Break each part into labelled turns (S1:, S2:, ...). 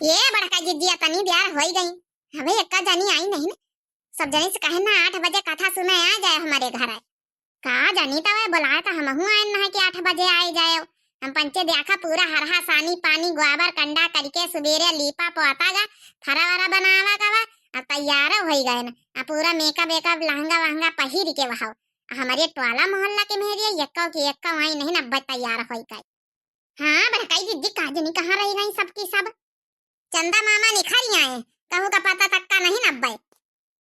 S1: ये बड़का जिद्दिया तनी बियार होई गई। हमें एक्का जानी आई नहीं ना। सब जने से कहे ना 8 बजे कथा सुने आ जाए हमारे घर आए। का जानी तवे बुलाए तो हमहू आए ना कि 8 बजे आए जाए। हम पंचे देखा पूरा हरहा सानी पानी गोबर कंडा करके सुबेरे लीपा पोता गा फरा वरा बनावा गवा अब तैयार होई गए ना। पूरा मेकअप वेकअप लहंगा वहंगा पहिर के वहां हमारे टोला मोहल्ला के मेहरिया यक्का की यक्का वही नहीं ना तैयार होई गए। हां बड़काई दीदी काजनी कहां रही गई सबकी सब चंदा मामा निखरी आए कहूँ का पता तक का नहीं नब्बे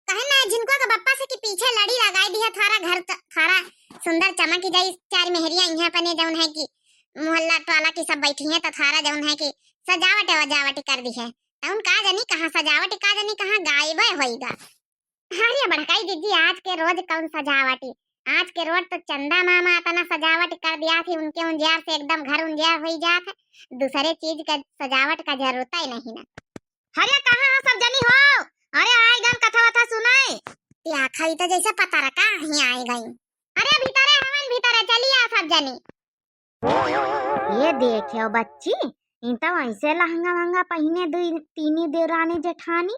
S1: कहे ना जिनको का बप्पा से कि पीछे लड़ी लगाई दी है थारा घर थारा सुंदर चमक जाई चार मेहरिया यहाँ पने जौन है कि मोहल्ला टोला की सब बैठी है तो थारा जौन है कि सजावट वजावट कर दी है उन का जानी कहाँ सजावट का जानी कहाँ गायब होईगा। अरे बड़काई दीदी आज के रोज कौन सजावटी आज के रोज तो चंदा मामा इतना सजावट कर दिया थी उनके उंजियार से एकदम घर उंजियार हो जात है दूसरे चीज का सजावट का जरूरत ही नहीं ना। अरे कहाँ हो सब जनी हो अरे आए गन कथा वथा सुनाए त्या खाई तो जैसे पता रखा ही आए गई। अरे भीतरे हवन भीतरे चलिए सब जनी। ये देखो बच्ची इन तो ऐसे लहंगा वहंगा पहने तीनी देवरानी जेठानी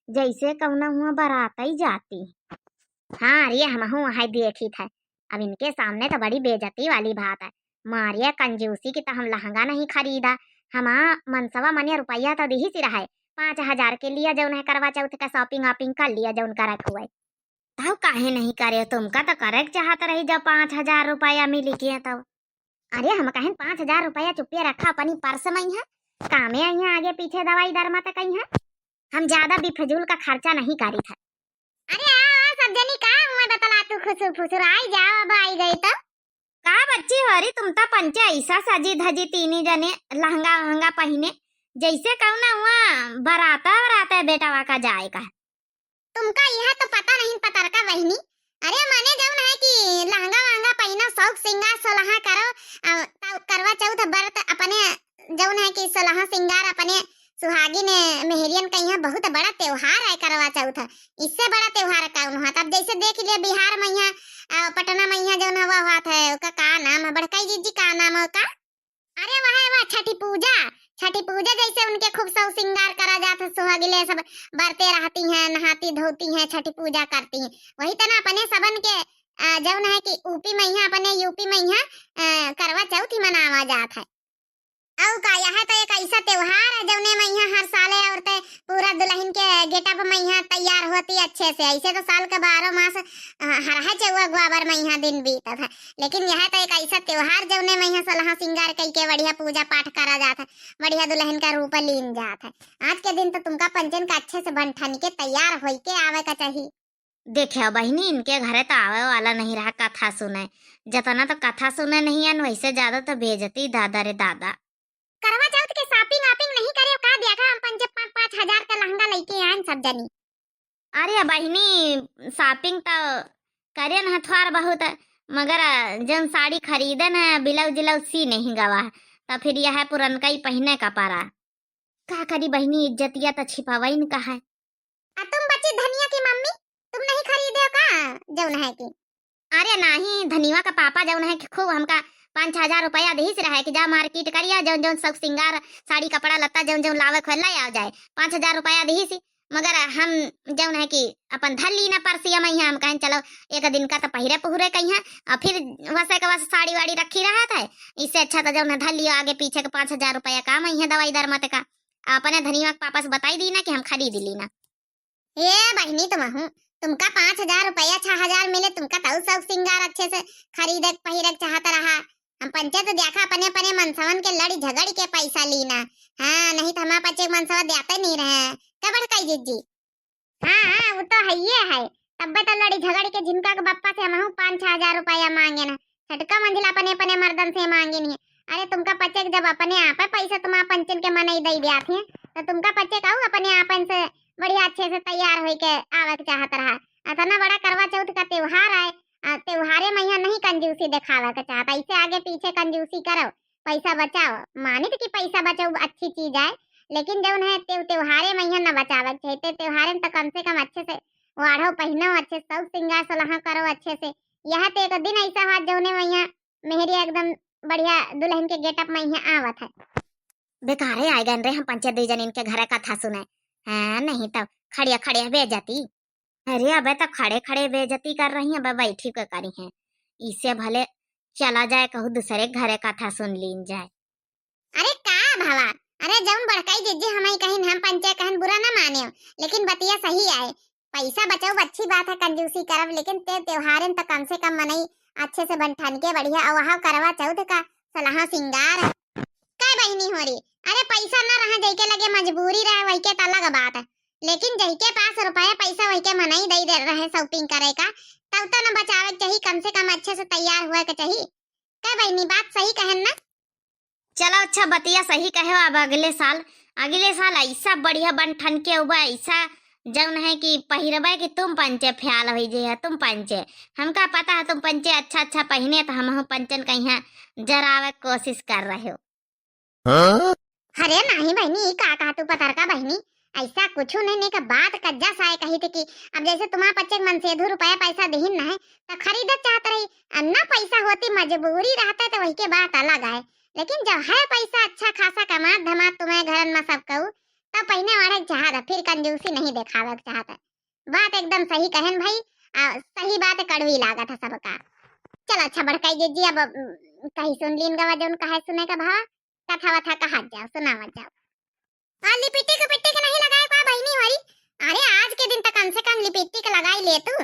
S1: जैसे कौना हुआ बारात ही जाती। हाँ अरे हम वहां देखी था अब इनके सामने तो बड़ी बेइज्जती वाली बात है। मारिया कंजूसी की तो हम लहंगा नहीं खरीदा हम मनसवा मनिया रुपया तो दी सी रहा है 5,000 के लिए जो है करवा चौथ का शॉपिंग वॉपिंग कर लिया जो उनका रख हुआ है तब काहे नहीं करे तुमका तो करे चाहत रही जब 5,000 रुपया मिली किया तब। अरे हम कहें 5,000 रुपया चुपिया रखा अपनी पर्स में ही कामे यहाँ आगे पीछे दवाई दरमा तक कहीं है हम ज्यादा बेफजूल का खर्चा नहीं करी था। अरे आओ सब जनी का मैं बतला तू खुसुर फुसुर आई जाओ अब आई गई तो का बच्ची हरी तुम तो पंचे ऐसा सजी धजी तीनी जने लहंगा वहंगा पहने जैसे कहना हुआ बराता बराता बेटा का जाएगा। तुमका यह तो पता नहीं पता का बहनी। अरे माने जौन है कि लहंगा वहंगा पहनो शौक सिंगार सोलहा करो करवा चौथ व्रत अपने जौन है कि सोलहा सिंगार अपने सुहागी ने मेहरियन का यहाँ बहुत बड़ा त्योहार है करवा चौथ इससे बड़ा त्योहार कौन हुआ तब जैसे देख लिया बिहार में यहाँ पटना में यहाँ जौन हुआ हुआ है उसका का नाम है बड़काई जी का नाम है उसका। अरे वह छठी पूजा जैसे उनके खूब सौ सिंगार करा जाता सुहागिले सब बरते रहती हैं नहाती धोती हैं छठी पूजा करती हैं वही तना अपने सबन के जौन है कि यूपी में यहाँ अपने यूपी में यहाँ करवा चौथ मनावा जाता है। औ का यह तो एक ऐसा त्योहार है जौने में यहाँ हर साल औरतें पूरा दुल्हन के गेटअप में यहाँ तैयार होती अच्छे से ऐसे तो साल का 12 मास हरहा चौवा ग्वाबर में यहाँ दिन बीता था लेकिन यह तो एक ऐसा त्योहार जौने में यहाँ सोलहा सिंगार कई के बढ़िया पूजा पाठ करा जाता है बढ़िया दुल्हन का रूप लीन जाता है। आज के दिन तो तुमका पंचन का अच्छे से बन ठन के तैयार हो के आवे का चाहिए। देखे बहनी इनके घरे तो आवे वाला नहीं रहा कथा सुने जितना तो कथा सुने नहीं है वैसे ज्यादा तो बेइज्जती दादा रे दादा। करवा चौथ के शॉपिंग वॉपिंग नहीं करे का देखा हम 5,000 का लहंगा लेके आए सब जनी। अरे बहनी शॉपिंग तो करे न थोड़ा बहुत मगर जन साड़ी खरीदे न ब्लाउज जिलाउज सी नहीं गवा तो फिर यह पुरनका ही पहने का पारा का करी बहनी इज्जतिया तो छिपावा ही कहा है। तुम बच्चे धनिया की मम्मी तुम नहीं खरीदे का जौन है की। अरे नहीं धनिया का पापा जौन है कि खूब हमका 5,000 रुपया दही से रहा कि जा मार्केट करिया जौन जौन सब सिंगार साड़ी कपड़ा लत्ता जौन जौन लावे खोला आ जाए 5,000 रुपया दही से मगर हम जौन है कि अपन धर ली ना परसिया में हम कहें चलो एक दिन का तो पहिरे पुहरे कहीं और फिर वैसे का वैसे साड़ी वाड़ी रखी रहा था इससे अच्छा तो जौन धर लियो आगे पीछे का 5,000 रुपया काम है दवाई दर मत का अपने धनिया पापा से बताई दी ना कि हम खरीद ली ना। ये बहनी तुम हूँ तुमका 5,000 रुपया 6,000 मिले तुमका तो सब सिंगार अच्छे से खरीदे पहिरे चाहता रहा हम पंचायत तो देखा अपने अपने मनसवन के लड़ी झगड़ के पैसा लीना। हाँ नहीं तो हमारे बच्चे मनसवा देते नहीं रहे क्या बड़काई जीजी। हाँ वो तो है ये है तब तो लड़ी झगड़ के जिनका के बप्पा से हम 5,000 रुपया मांगे ना छटका मंजिला अपने अपने मर्दन से मांगे नहीं। अरे तुमका पच्चे जब अपने आप पैसा तुम पंचन के मन ही दे दिया थे तो तुमका पच्चे कहूँ अपने आपन से बढ़िया अच्छे से तैयार हो के आवे के चाहत रहा इतना बड़ा करवा चौथ का त्योहार है त्योहारे में यहाँ नहीं कंजूसी दिखावा का चाहता ऐसे आगे पीछे कंजूसी करो पैसा बचाओ माने तो कि पैसा बचाओ अच्छी चीज है लेकिन जौन है त्योहारे में यहाँ न बचावा चाहिए त्योहारे में तो कम से कम अच्छे से वाढ़ो पहनो अच्छे सब सिंगार सोलहा करो अच्छे से। यह तो एक दिन ऐसा हुआ जौने में यहाँ मेहरी एकदम बढ़िया दुल्हन के गेटअप में यहाँ आवत है। बेकारे आए गए रे हम पंचे दे जन इनके घर कथा सुने। हाँ नहीं तो खड़िया खड़िया बेइज्जती। अरे अबे तो खड़े खड़े बेइज्जती कर रही है, बैठी के करी है। इससे भले चला जाए कहूँ दूसरे घरे कथा सुन लीन जाए। अरे का भावा, अरे जब बड़काई जिज्जी हमारी कहीं हम पंचे कहन बुरा ना माने, लेकिन बतिया सही आए। पैसा बचाओ अच्छी बात है, कंजूसी करब, लेकिन ते त्योहारन तो कम से कम मनई अच्छे से बंठन के बढ़िया। और वहाँ करवा चौथ का सलाह सिंगार काय बहनी हो रही। अरे पैसा ना रहा जई के लगे मजबूरी रहे वही के अलग बात है, लेकिन जई के पास रुपया पैसा वही के मनई दे दे रहे शॉपिंग करे का, तब तो न बचावे चाहिए, कम से कम अच्छे से तैयार हुए के चाहिए। क्या बहनी बात सही कहन ना? चलो अच्छा बतिया सही कहे। अब अगले साल ऐसा बढ़िया बन ठन के हुआ, ऐसा जौन है कि पहिरबे कि तुम पंचे ख्याल हो जे है तुम पंचे। हमका पता है तुम पंचे अच्छा अच्छा पहने, तो हम पंचन कहीं जरावे कोशिश कर रहे हो। हाँ? अरे नहीं बहनी, का तू पतर का बहनी, ऐसा कुछ नहीं का बात कज्जा साए कही थी कि अब जैसे तुम्हारा बच्चे मन से 2 रुपया पैसा देहिन ना है तो खरीद चाहत रही, अन्ना पैसा होती मजबूरी रहता तो वही के बात अलग है। लेकिन जब है पैसा अच्छा खासा कमात धमात तुम्हें घर में सब कहू तब पहने वाले चाहत, फिर कंजूसी नहीं दिखावे चाहता। बात एकदम सही कहन भाई, सही बात कड़वी लागत है सबका। चल अच्छा बड़काई जी अब कहीं सुन लीन गवा जो कहे सुने का भाव कथा वथा कहा जाओ सुनावत जाओ। लिपस्टिक नहीं लगाए का बहनी हरी? अरे आज के दिन तक कम से कम लिपस्टिक लगाई ले तू।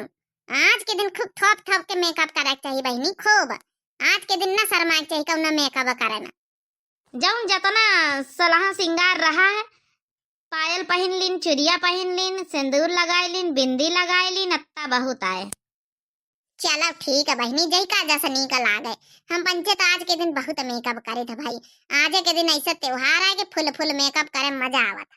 S1: आज के दिन खूब थोप थोप के मेकअप करे चाहिए बहनी, खूब। आज के दिन ना शर्मा चाहिए कौन मेकअप करे ना। जौन जतना सलाह सिंगार रहा है, पायल पहन लीन, चुरिया पहन लीन, सिंदूर लगाए लीन, बिंदी लगाए लीन, अत्ता बहुत आए। चलो ठीक है बहनी, जय का जैसा निकल आ गए। हम पंचे तो आज के दिन बहुत मेकअप करे थे भाई। आज के दिन ऐसा त्योहार है कि फुल मेकअप करे मजा आवत।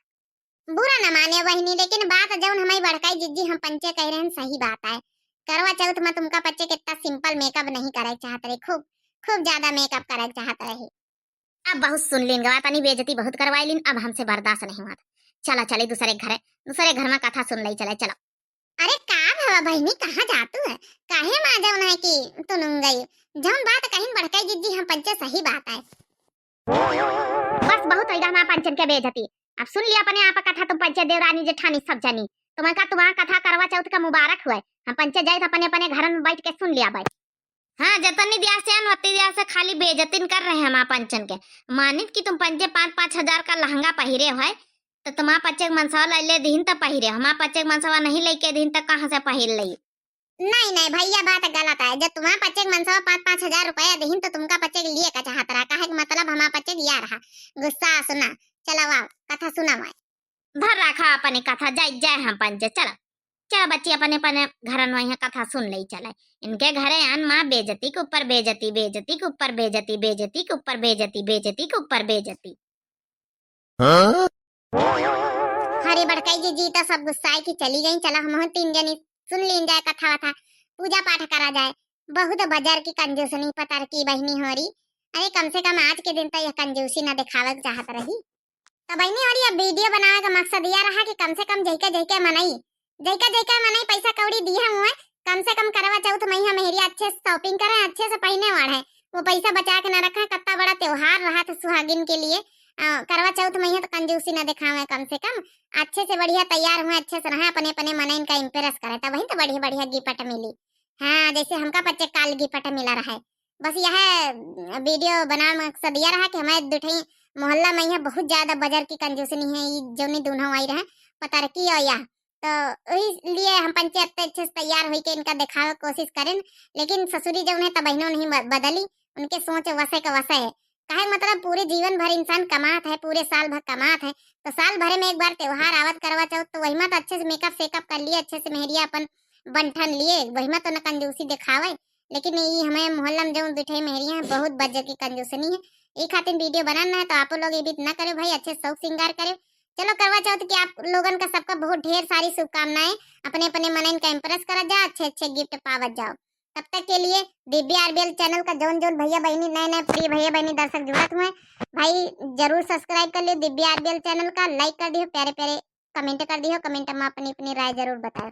S1: बुरा न माने बहनी, लेकिन बात जौन हमारी बड़काई जिज्जी हम पंचे कह रहे हैं सही बात है। करवा चौथ में तुमका बच्चे कितना सिंपल मेकअप नहीं करे चाहते रहे, खूब ज्यादा मेकअप करे चाहते रहे। अब बहुत सुन लीन गवा, तनी बेइज्जती बहुत करवाई लीन, अब हमसे बर्दाश्त नहीं हुआ। चला चले दूसरे घर में कथा सुन ली चले चलो। अरे का भवा बहनी कहाँ जातू है, काहे मां जौन है कि तू नुंग गई। जौन बात कहीं बड़काई जिज्जी हम पंचे सही बात है। बस बहुत होइदा ना पंचन के बेइज्जती। अब सुन लिया अपने आप कथा, तुम पंचे देवरानी जेठानी सब जानी। तुम्हारा कथा करवा चौथ का मुबारक हुए। हम पंचे जाए अपने अपने घर में बैठ के सुन लिया भाई। हाँ जतनी दिया से अनवती दिया से खाली बेइज्जती कर रहे हैं हम पंचन के। मानित कि तुम पंचे 5-5 हजार का लहंगा पहिरे हो तो तुम्हारा पच्चे मनसवा ले दीन तो पहिरे, हमारा पच्चे मनसवा नहीं लेके दीन तो कहाँ से पहिर ली। नहीं भैया बात गलत है। जब तुम्हारा पच्चे मनसवा 5-5 हजार रुपया दीन तो तुमका पच्चे लिए का चाहत रहा, काहे मतलब हमारा पच्चे दिया रहा। गुस्सा सुना चला वाह कथा सुना मैं धर रखा अपने कथा जाए हम पंचे। चला बच्ची अपने अपने घर में कथा सुन ली चले। इनके घरे आन माँ बेइज्जती के ऊपर बेइज्जती, बेइज्जती के ऊपर बेइज्जती, बेइज्जती के ऊपर बेइज्जती, बेइज्जती के ऊपर बेइज्जती। हरे बड़काई जी तो सब गुस्साए की चली गई। चला हम 3 जनी सुन लीन जाए कथा वथा, पूजा पाठ करा जाए। बहुत बाजार की कंजूसनी पतर की बहनी हो रही। अरे कम से कम आज के दिन तो यह कंजूसी न दिखावे चाहत रही। तो बहनी हो रही अब वीडियो बनाने का मकसद यह रहा कि कम से कम जैके मनई पैसा कौड़ी दिया हुए, कम से कम करवा चौथ महीना मेहरिया अच्छे से शॉपिंग करे, अच्छे से पहने वाले वो पैसा बचा के न रखा। कितना बड़ा त्योहार रहा था सुहागिन के लिए। करवा चौथ महीना तो कंजूसी न दिखावे, कम से कम अच्छे से बढ़िया तैयार हुए, अच्छे से रहे, अपने अपने मन इनका इम्प्रेस करे, तब वही तो बढ़िया बढ़िया गिफ्ट मिली। हाँ जैसे हमका बच्चे काल गिफ्ट मिला रहा है। बस यह वीडियो बना मकसद यह रहा कि हमारे दुठई मोहल्ला में यहाँ बहुत ज्यादा बाजार की कंजूसनी है। जो दोनों आई रहे पता की और यह तो इसलिए हम पंचायत अच्छे से तैयार हुई के इनका दिखावे कोशिश करें। लेकिन ससुरी जो है तब बहनों नहीं बदली, उनके सोच वसे का वसे है। काहे मतलब पूरे जीवन भर इंसान कमात है, पूरे साल भर कमात है, तो साल भर में एक बार त्योहार आवत करवा चौथ तो वही में तो अच्छे से मेकअप सेकअप कर लिए, अच्छे से मेहरिया अपन बंठन लिए, वही में तो न कंजूसी दिखावे। लेकिन ये हमारे मोहल्ला में जो बिठाई मेहरिया है बहुत बजे की कंजूसनी है। एक खातिर वीडियो बनाना है तो आप लोग ये भी न करे भाई, अच्छे शौक श्रृंगार करे। चलो करवा चौथ की आप लोगन का सबका बहुत ढेर सारी शुभकामनाएं। अपने अपने मन इनका इम्प्रेस करा जाओ, अच्छे अच्छे गिफ्ट पावत जाओ। तब तक के लिए दिव्य आरबीएल चैनल का जोन भैया बहनी नए प्रिय भैया बहनी दर्शक जुड़त हुए भाई जरूर सब्सक्राइब कर लियो दिव्य आरबीएल चैनल का, लाइक कर दियो, प्यारे प्यारे कमेंट कर दियो। कमेंट में अपनी अपनी राय जरूर बताओ।